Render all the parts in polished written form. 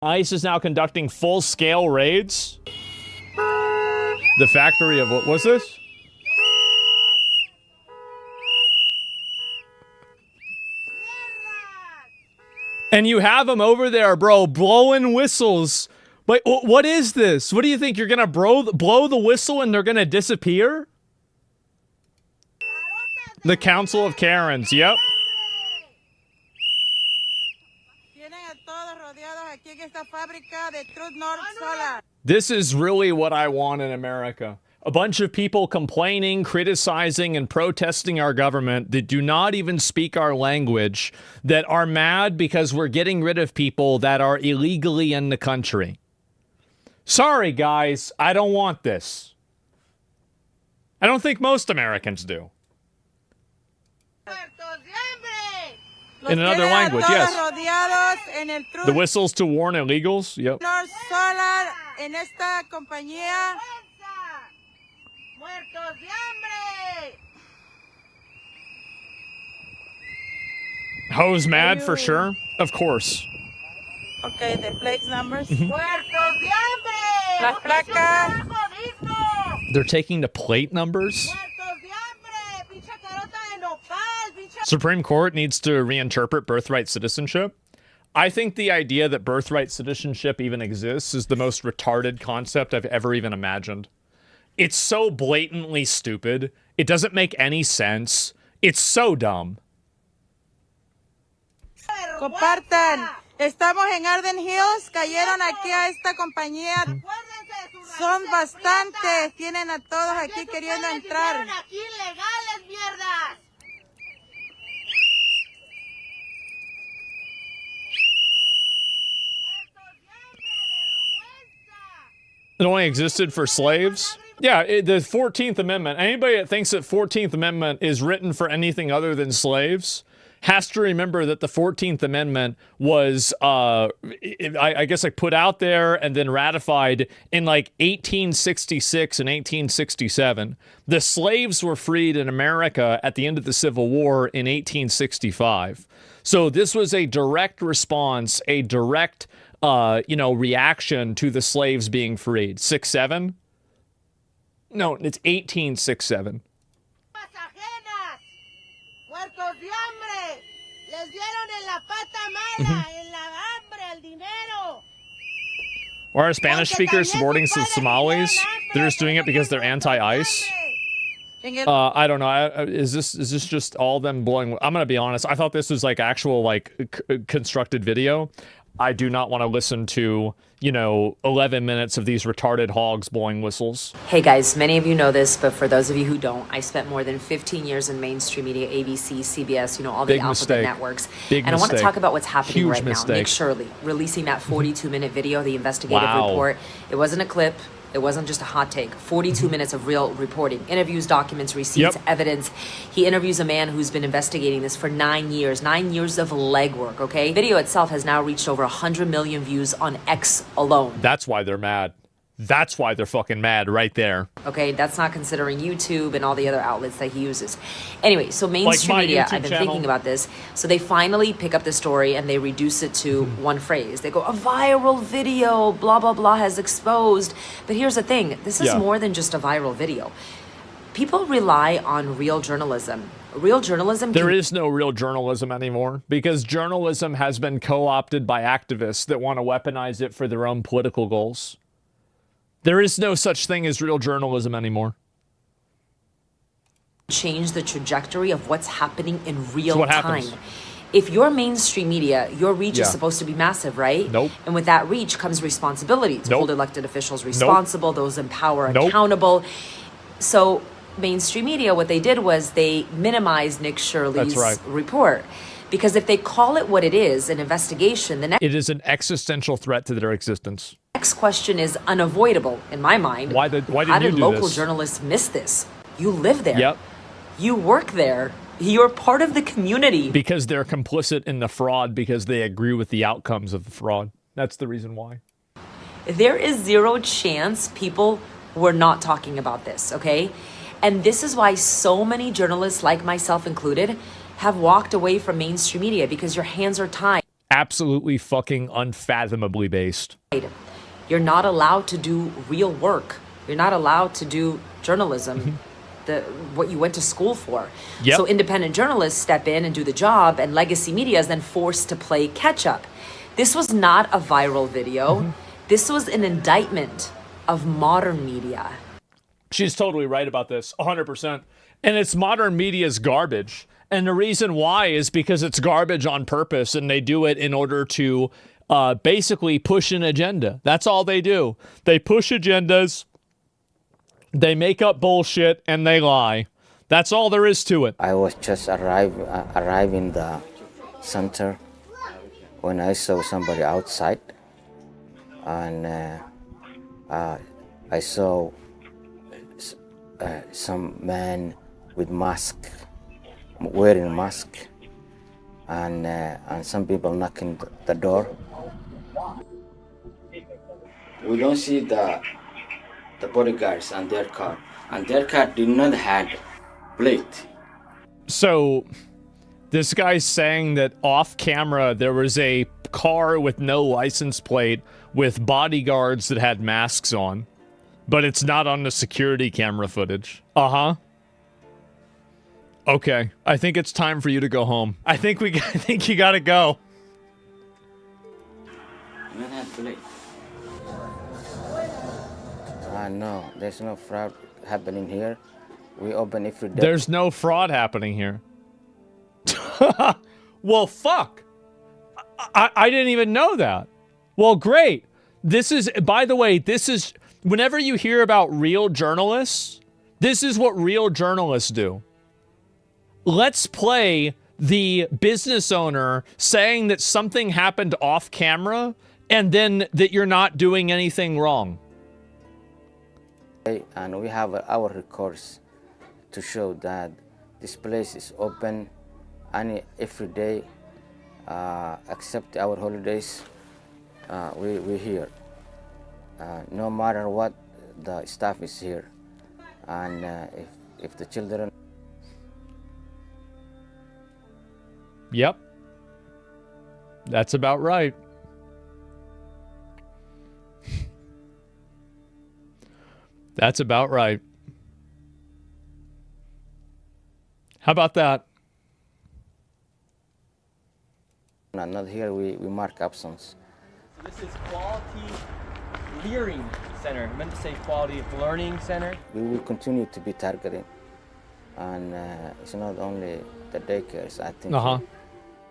ICE is now conducting full-scale raids. The factory of what was this? And you have them over there, bro, blowing whistles. Wait, what is this? What do you think? You're gonna blow the whistle and they're gonna disappear? The Council of Karens, yep. This is really what I want in America. A bunch of people complaining, criticizing, and protesting our government that do not even speak our language, that are mad because we're getting rid of people that are illegally in the country. Sorry, guys, I don't want this. I don't think most Americans do. In another language, yes. The whistles to warn illegals, yep. Ho's mad for sure? Of course. Okay, the plate numbers. Las placas. They're taking the plate numbers? Supreme Court needs to reinterpret birthright citizenship. I think the idea that birthright citizenship even exists is the most retarded concept I've ever even imagined. It's so blatantly stupid. It doesn't make any sense. It's so dumb. Compartan. Estamos en Arden Hills. Cayeron aquí a esta compañía. Son bastantes. Tienen a todos aquí queriendo entrar. It only existed for slaves? Yeah, the 14th Amendment. Anybody that thinks that 14th Amendment is written for anything other than slaves has to remember that the 14th Amendment was, I guess, like put out there and then ratified in like 1866 and 1867. The slaves were freed in America at the end of the Civil War in 1865. So this was a direct response, a direct reaction to the slaves being freed. 6-7? No, it's 1867. Why are Spanish speakers supporting some Somalis? They're just doing it because they're anti-ICE? I don't know. Is this just all them blowing? I'm gonna be honest. I thought this was like actual constructed video. I do not want to listen to, 11 minutes of these retarded hogs blowing whistles. Hey guys, many of you know this, but for those of you who don't, I spent more than 15 years in mainstream media, ABC, CBS, all the alphabet networks. And I want to talk about what's happening right now. Nick Shirley releasing that 42-minute video, the investigative report. It wasn't a clip. It wasn't just a hot take. 42 minutes of real reporting. Interviews, documents, receipts, evidence. He interviews a man who's been investigating this for 9 years. 9 years of legwork, okay? Video itself has now reached over 100 million views on X alone. That's why they're mad. That's why they're fucking mad right there. Okay, that's not considering YouTube and all the other outlets that he uses. Anyway, so mainstream media, I've been thinking about this. So they finally pick up the story and they reduce it to one phrase. They go, a viral video, blah, blah, blah, has exposed. But here's the thing. This is more than just a viral video. People rely on real journalism. Real journalism... There is no real journalism anymore because journalism has been co-opted by activists that want to weaponize it for their own political goals. There is no such thing as real journalism anymore. Change the trajectory of what's happening in real time. If you're mainstream media, your reach is supposed to be massive, right? Nope. And with that reach comes responsibility to hold elected officials responsible, those in power accountable. So mainstream media, what they did was they minimized Nick Shirley's report. Because if they call it what it is, an investigation, the next... It is an existential threat to their existence. Next question is unavoidable, in my mind. Why did How did local journalists miss this? You live there. Yep. You work there. You're part of the community. Because they're complicit in the fraud because they agree with the outcomes of the fraud. That's the reason why. There is zero chance people were not talking about this, okay? And this is why so many journalists, like myself included, have walked away from mainstream media because your hands are tied. Absolutely fucking unfathomably based. You're not allowed to do real work. You're not allowed to do journalism, what you went to school for. Yep. So independent journalists step in and do the job, and legacy media is then forced to play catch up. This was not a viral video. This was an indictment of modern media. She's totally right about this, 100%. And it's modern media's garbage. And the reason why is because it's garbage on purpose, and they do it in order to basically push an agenda. That's all they do. They push agendas, they make up bullshit, and they lie. That's all there is to it. I was just arriving the center when I saw somebody outside, and I saw some man with mask, wearing mask, and some people knocking the door. We don't see the bodyguards and their car did not have plate. So this guy's saying that off camera there was a car with no license plate with bodyguards that had masks on, but it's not on the security camera footage. Okay, I think it's time for you to go home. I think you gotta go. Not have plate. No, there's no fraud happening here. We open every day. There's no fraud happening here. Well, fuck. I didn't even know that. Well, great. This is, by the way, whenever you hear about real journalists, this is what real journalists do. Let's play the business owner saying that something happened off camera and then that you're not doing anything wrong. And we have our records to show that this place is open every day, except our holidays. We're here. No matter what, the staff is here. And if the children... Yep. That's about right. That's about right. How about that? Not here, we mark absence. So this is Quality Learning Center. I meant to say Quality Learning Center. We will continue to be targeted. And it's not only the daycares. I think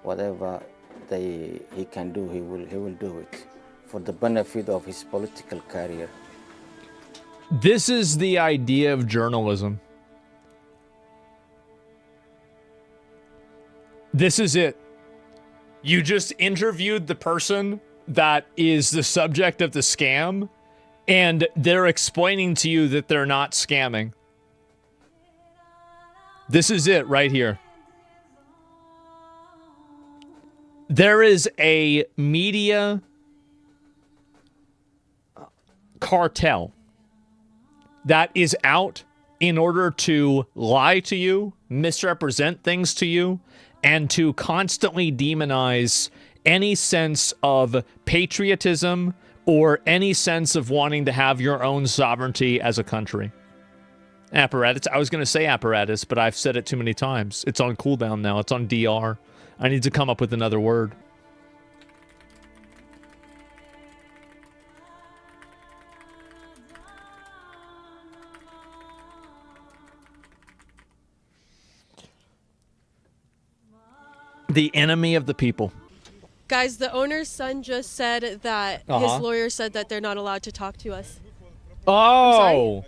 whatever he can do, he will do it for the benefit of his political career. This is the idea of journalism. This is it. You just interviewed the person that is the subject of the scam, and they're explaining to you that they're not scamming. This is it right here. There is a media cartel that is out in order to lie to you, misrepresent things to you, and to constantly demonize any sense of patriotism or any sense of wanting to have your own sovereignty as a country. Apparatus. I was going to say apparatus, but I've said it too many times. It's on cooldown now. It's on DR. I need to come up with another word. The enemy of the people. Guys, the owner's son just said that his lawyer said that they're not allowed to talk to us. Oh.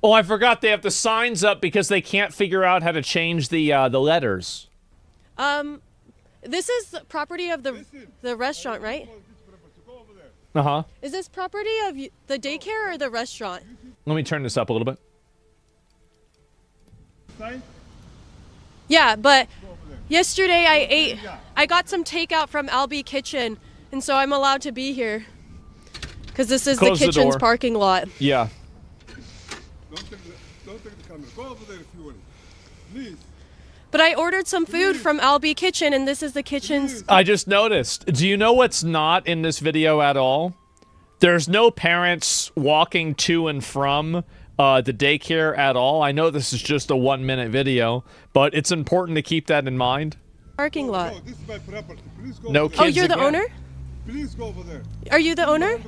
Oh, I forgot they have the signs up because they can't figure out how to change the letters. This is property of the restaurant, right? Is this property of the daycare or the restaurant? Let me turn this up a little bit. Yeah, but yesterday I got some takeout from Albee Kitchen, and so I'm allowed to be here. Because this is Close the kitchen's parking lot. Yeah. Don't take the camera. Go over there if you want. Please. But I ordered some food from Albee Kitchen, and this is the kitchen's... I just noticed. Do you know what's not in this video at all? There's no parents walking to and from the daycare at all. I know this is just a 1-minute video, but it's important to keep that in mind. Parking lot. No, this is my property. Please go. No over kids. Oh, you're the again. owner? Please go over there. Are you the owner?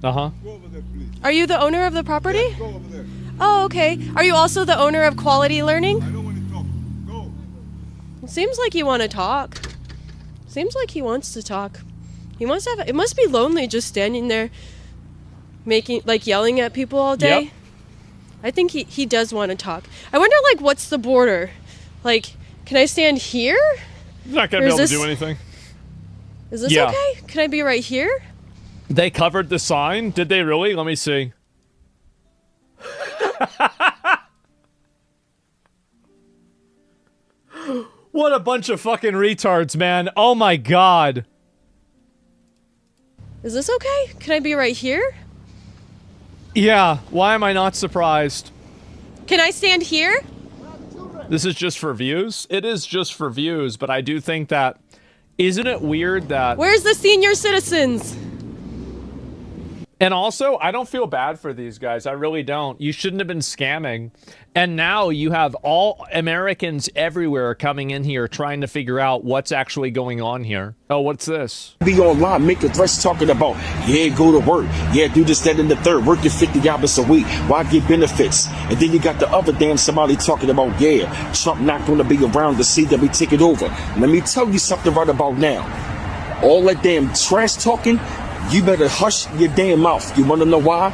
Uh-huh. Go over there, please. Are you the owner of the property? Go over there. Oh, okay. Are you also the owner of Quality Learning? I don't want to talk. Go. Seems like you want to talk. Seems like he wants to talk. He must have... It must be lonely just standing there making... Like, yelling at people all day. Yep. I think he does want to talk. I wonder, like, what's the border? Like, can I stand here? You're not going to be able to do anything. Is this okay? Can I be right here? They covered the sign? Did they really? Let me see. What a bunch of fucking retards, man. Oh my god. Is this okay? Can I be right here? Yeah, why am I not surprised? Can I stand here? This is just for views? It is just for views, but I do think that... Isn't it weird that... Where's the senior citizens? And also, I don't feel bad for these guys. I really don't. You shouldn't have been scamming. And now you have all Americans everywhere coming in here trying to figure out what's actually going on here. Oh, what's this? Be online, make a threats talking about, yeah, go to work. Yeah, do this, that, and the third. Work your 50 hours a week. Why get benefits? And then you got the other damn somebody talking about, yeah, Trump not going to be around to see that we take it over. Let me tell you something right about now. All that damn trash talking, you better hush your damn mouth. You want to know why?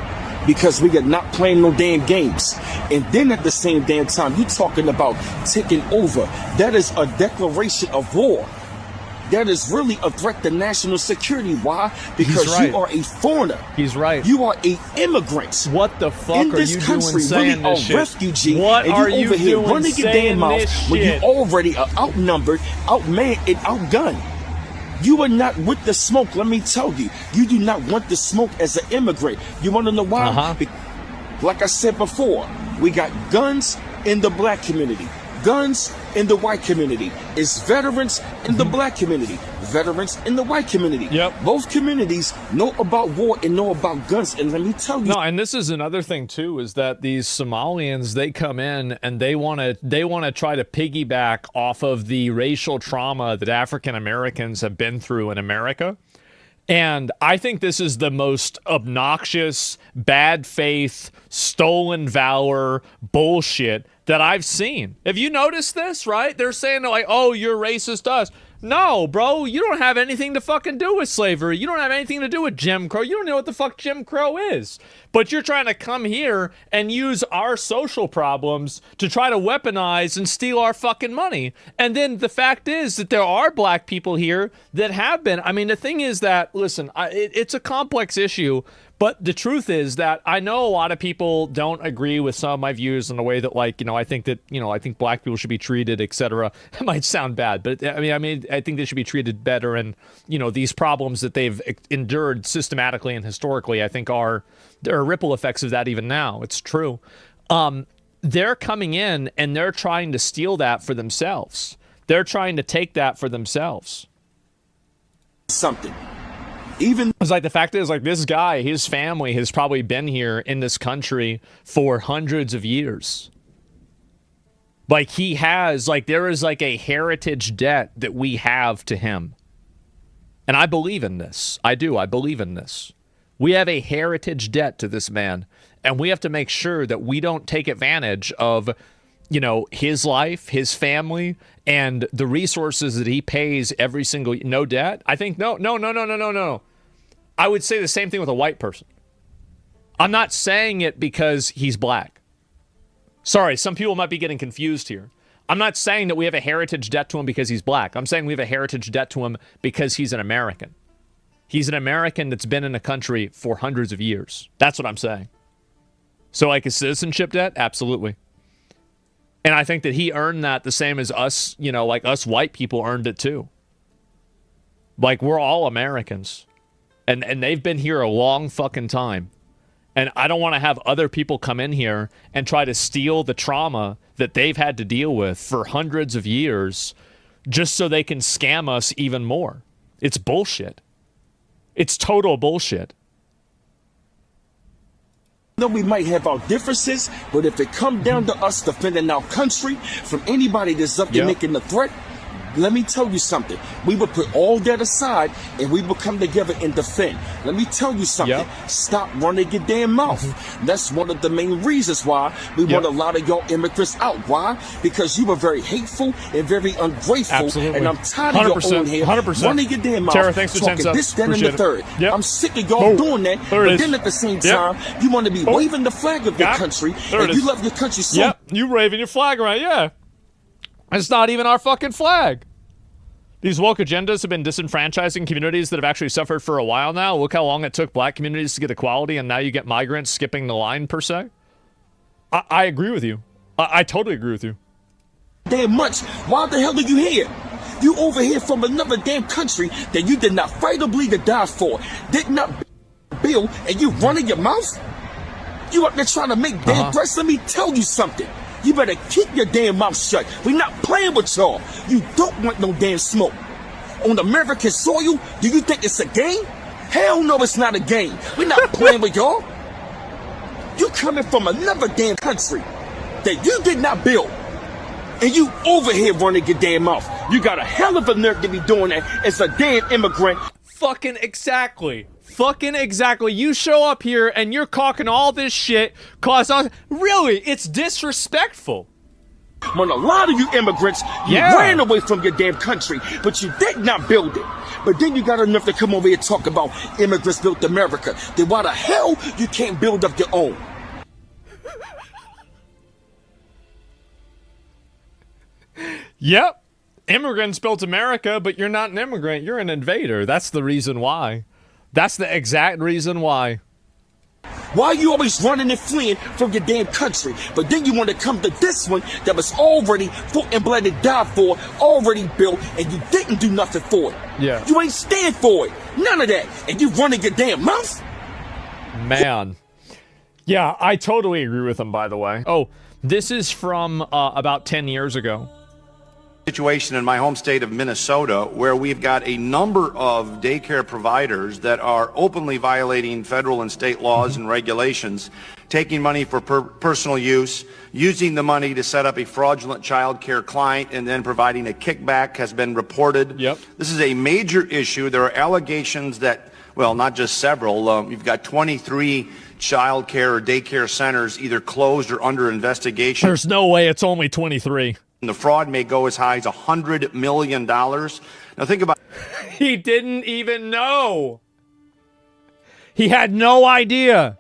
Because we are not playing no damn games. And then at the same damn time, you talking about taking over. That is a declaration of war. That is really a threat to national security. Why? Because you are a foreigner. He's right. You are a immigrant. What the fuck in are this you country, doing saying really this a shit? refugee. What and are you you over here doing running your damn saying mouth this when you shit? already are outnumbered, outmanned, and outgunned. You are not with the smoke, let me tell you. You do not want the smoke as an immigrant. You want to know why? Like I said before, we got guns in the black community, guns in the white community. It's veterans in the black community, veterans in the white community. Yep. Both communities know about war and know about guns. And let me tell you. No, and this is another thing too, is that these Somalians, they come in and they want to try to piggyback off of the racial trauma that African Americans have been through in America. And I think this is the most obnoxious, bad faith, stolen valor bullshit that I've seen. Have you noticed this, right? They're saying like, oh, you're racist to us. No, bro, you don't have anything to fucking do with slavery. You don't have anything to do with Jim Crow. You don't know what the fuck Jim Crow is. But you're trying to come here and use our social problems to try to weaponize and steal our fucking money. And then the fact is that there are black people here that have been. I mean, the thing is that, listen, it's a complex issue. But the truth is that I know a lot of people don't agree with some of my views in the way that, like, I think that, I think black people should be treated, etc. It might sound bad, but I think they should be treated better. And, these problems that they've endured systematically and historically, I think there are ripple effects of that even now. It's true. They're coming in and they're trying to steal that for themselves. They're trying to take that for themselves. Something. Even it's like the fact is, like, this guy, his family has probably been here in this country for hundreds of years. Like, he has, like, there is like a heritage debt that we have to him. And I believe in this. I do. I believe in this. We have a heritage debt to this man. And we have to make sure that we don't take advantage of, his life, his family, and the resources that he pays every single... No debt? I think no. I would say the same thing with a white person. I'm not saying it because he's black. Sorry, some people might be getting confused here. I'm not saying that we have a heritage debt to him because he's black. I'm saying we have a heritage debt to him because he's an American. He's an American that's been in a country for hundreds of years. That's what I'm saying. So, like, a citizenship debt? Absolutely. And I think that he earned that the same as us, like us white people earned it too. Like, we're all Americans. And they've been here a long fucking time. And I don't want to have other people come in here and try to steal the trauma that they've had to deal with for hundreds of years just so they can scam us even more. It's bullshit. It's total bullshit. No, we might have our differences, but if it come down to us defending our country from anybody that's up there making a threat, let me tell you something. We will put all that aside and we will come together and defend. Let me tell you something. Stop running your damn mouth. That's one of the main reasons why we want a lot of y'all immigrants out. Why? Because you were very hateful and very ungrateful. Absolutely. And I'm tired of your own here 100%. running your damn mouth. Tara, thanks for 10 talking this, that, and Appreciate the third. Yep. I'm sick of y'all doing that. But then at the same time, you want to be waving the flag of your country. And you love your country so Yep, you waving your flag around, yeah. It's not even our fucking flag. These woke agendas have been disenfranchising communities that have actually suffered for a while now. Look how long it took black communities to get equality, and now you get migrants skipping the line, per se. I agree with you. I totally agree with you. Damn much. Why the hell are you here? You over here from another damn country that you did not fight or bleed to die for, did not build, and you running your mouth? You up there trying to make damn threats? Let me tell you something. You better keep your damn mouth shut. We're not playing with y'all. You don't want no damn smoke. On American soil, do you think it's a game? Hell no, it's not a game. We're not playing with y'all. You coming from another damn country that you did not build. And you over here running your damn mouth. You got a hell of a nerve to be doing that as a damn immigrant. Fucking exactly. Fucking exactly. You show up here and you're caulking all this shit. Really, it's disrespectful. When a lot of you immigrants, you ran away from your damn country, but you did not build it. But then you got enough to come over here and talk about immigrants built America. Then why the hell you can't build up your own? Yep. Immigrants built America, but you're not an immigrant. You're an invader. That's the reason why. That's the exact reason why. Why are you always running and fleeing from your damn country? But then you want to come to this one that was already fought and blood and died for, already built, and you didn't do nothing for it. Yeah. You ain't stand for it. None of that. And you running your damn mouth? Man. Yeah, I totally agree with him, by the way. Oh, this is from about 10 years ago. Situation in my home state of Minnesota where we've got a number of daycare providers that are openly violating federal and state laws and regulations, taking money for personal use, using the money to set up a fraudulent child care client, and then providing a kickback has been reported. Yep. This is a major issue. There are allegations that, well, not just several, you've got 23 child care or daycare centers either closed or under investigation. There's no way it's only 23. The fraud may go as high as $100 million. Now think about He didn't even know. He had no idea.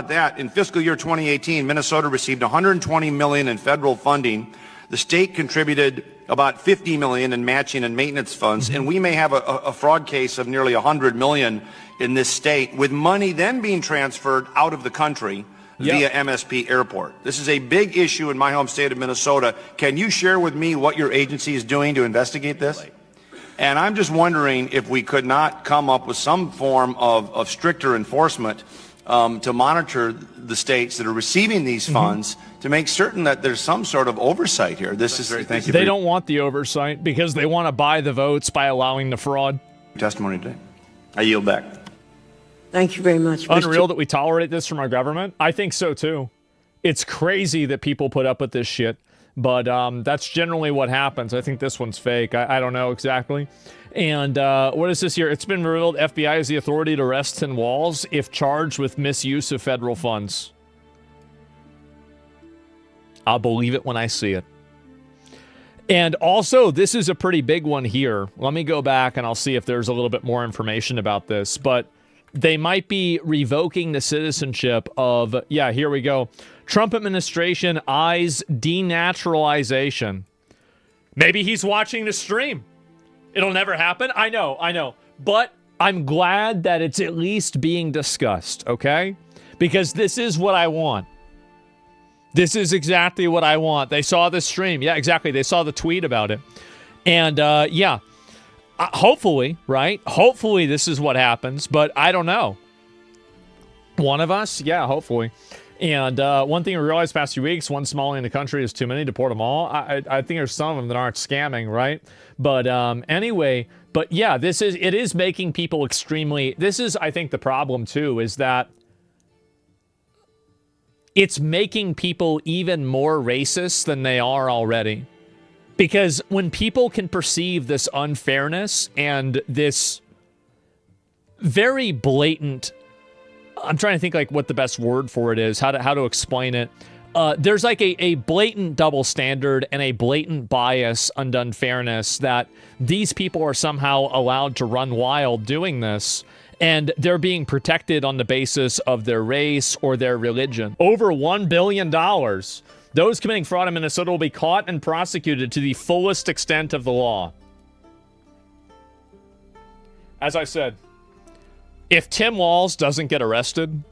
that. In fiscal year 2018, Minnesota received $120 million in federal funding. The state contributed about $50 million in matching and maintenance funds, and we may have a fraud case of nearly $100 million in this state, with money then being transferred out of the country via MSP Airport. This is a big issue in my home state of Minnesota. Can you share with me what your agency is doing to investigate this? And I'm just wondering if we could not come up with some form of stricter enforcement to monitor the states that are receiving these funds to make certain that there's some sort of oversight here. This is thank you. They don't want the oversight because they want to buy the votes by allowing the fraud. Testimony today. I yield back. Thank you very much. Unreal that we tolerate this from our government. I think so too. It's crazy that people put up with this shit, but that's generally what happens. I think this one's fake. I don't know exactly. And what is this here? It's been revealed FBI has the authority to arrest Tim Walz if charged with misuse of federal funds. I'll believe it when I see it. And also, this is a pretty big one here. Let me go back and I'll see if there's a little bit more information about this. But they might be revoking the citizenship of, here we go. Trump administration eyes denaturalization. Maybe he's watching the stream. It'll never happen. I know. But I'm glad that it's at least being discussed, okay? Because this is what I want. This is exactly what I want. They saw the stream. Yeah, exactly. They saw the tweet about it. And, hopefully, right? Hopefully this is what happens, but I don't know. One of us? Yeah, hopefully. And one thing we realized past few weeks, one Somali in the country is too many to port them all. I think there's some of them that aren't scamming, right? But anyway, but yeah, it is making people extremely, this is, I think, the problem too, is that it's making people even more racist than they are already. Because when people can perceive this unfairness and this very blatant, I'm trying to think like what the best word for it is, how to explain it. There's like a blatant double standard and a blatant bias and unfairness that these people are somehow allowed to run wild doing this, and they're being protected on the basis of their race or their religion. Over $1 billion. Those committing fraud in Minnesota will be caught and prosecuted to the fullest extent of the law. As I said, if Tim Walz doesn't get arrested,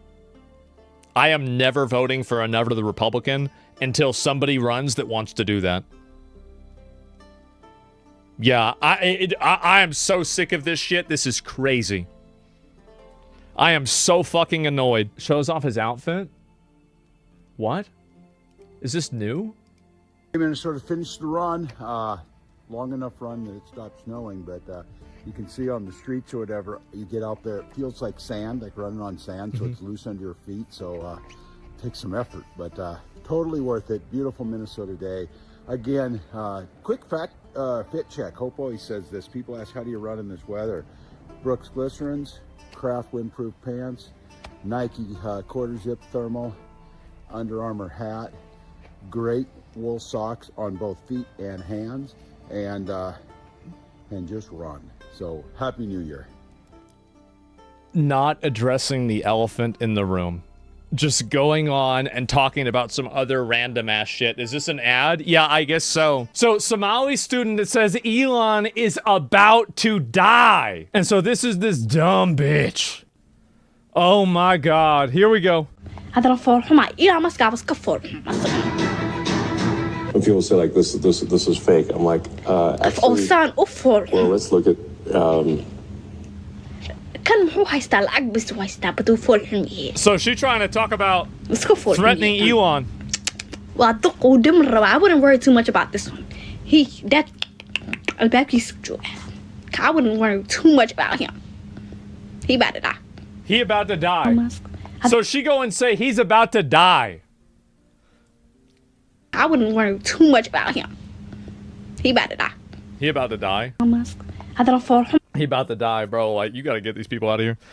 I am never voting for another Republican until somebody runs that wants to do that. Yeah, I am so sick of this shit. This is crazy. I am so fucking annoyed. Shows off his outfit? What? Is this new? Minnesota finished the run. Long enough run that it stopped snowing, but you can see on the streets or whatever, you get out there, it feels like sand, like running on sand, so it's loose under your feet, so it takes some effort, but totally worth it. Beautiful Minnesota day. Again, quick fit check. Hope always says this. People ask, how do you run in this weather? Brooks Glycerins, Kraft windproof pants, Nike quarter zip thermal, Under Armour hat, great wool socks on both feet and hands, and just run. So Happy New Year. Not addressing the elephant in the room. Just going on and talking about some other random ass shit. Is this an ad? Yeah, I guess so. So Somali student that says Elon is about to die. And so this is this dumb bitch. Oh my God. Here we go. When people say like this is fake, I'm like, actually, well, let's look at. So she's trying to talk about threatening Elon. I wouldn't worry too much about this one. That a bad piece of joy. I wouldn't worry too much about him. He about to die. He about to die. So she go and say he's about to die. I wouldn't worry too much about him. He about to die. He about to die? He about to die, bro. Like, you gotta get these people out of here.